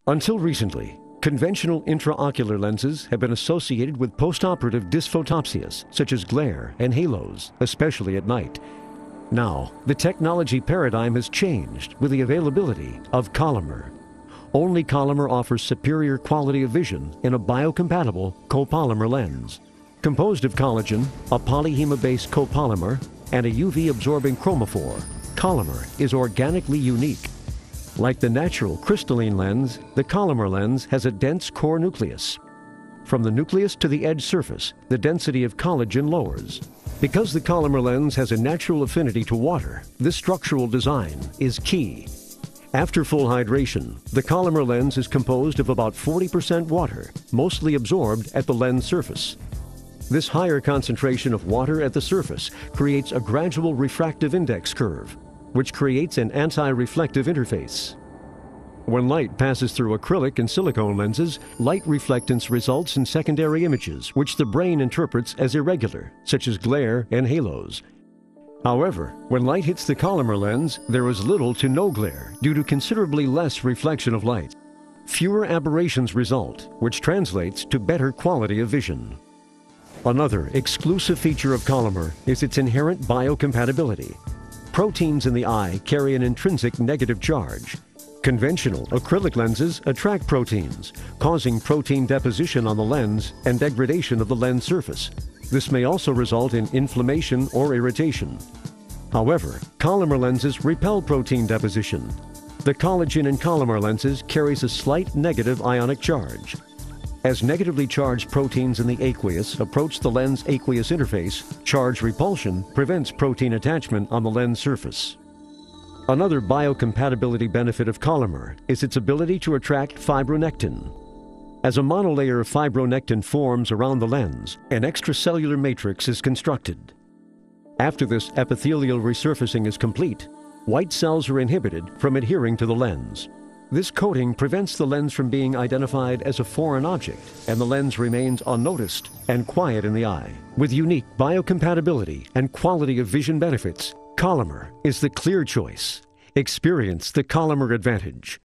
Until recently, conventional intraocular lenses have been associated with postoperative dysphotopsias, such as glare and halos, especially at night. Now, the technology paradigm has changed with the availability of Collamer. Only Collamer offers superior quality of vision in a biocompatible copolymer lens. Composed of collagen, a polyhema-based copolymer, and a UV-absorbing chromophore, Collamer is organically unique. Like the natural crystalline lens, the Collamer lens has a dense core nucleus. From the nucleus to the edge surface, the density of collagen lowers. Because the Collamer lens has a natural affinity to water, this structural design is key. After full hydration, the Collamer lens is composed of about 40% water, mostly absorbed at the lens surface. This higher concentration of water at the surface creates a gradual refractive index curve, which creates an anti-reflective interface. When light passes through acrylic and silicone lenses, light reflectance results in secondary images, which the brain interprets as irregular, such as glare and halos. However, when light hits the Collamer lens, there is little to no glare due to considerably less reflection of light. Fewer aberrations result, which translates to better quality of vision. Another exclusive feature of Collamer is its inherent biocompatibility. Proteins in the eye carry an intrinsic negative charge. Conventional acrylic lenses attract proteins, causing protein deposition on the lens and degradation of the lens surface. This may also result in inflammation or irritation. However, Collamer lenses repel protein deposition. The collagen in Collamer lenses carries a slight negative ionic charge. As negatively charged proteins in the aqueous approach the lens aqueous interface, charge repulsion prevents protein attachment on the lens surface. Another biocompatibility benefit of Collamer is its ability to attract fibronectin. As a monolayer of fibronectin forms around the lens, an extracellular matrix is constructed. After this epithelial resurfacing is complete, white cells are inhibited from adhering to the lens. This coating prevents the lens from being identified as a foreign object, and the lens remains unnoticed and quiet in the eye. With unique biocompatibility and quality of vision benefits, Collamer is the clear choice. Experience the Collamer advantage.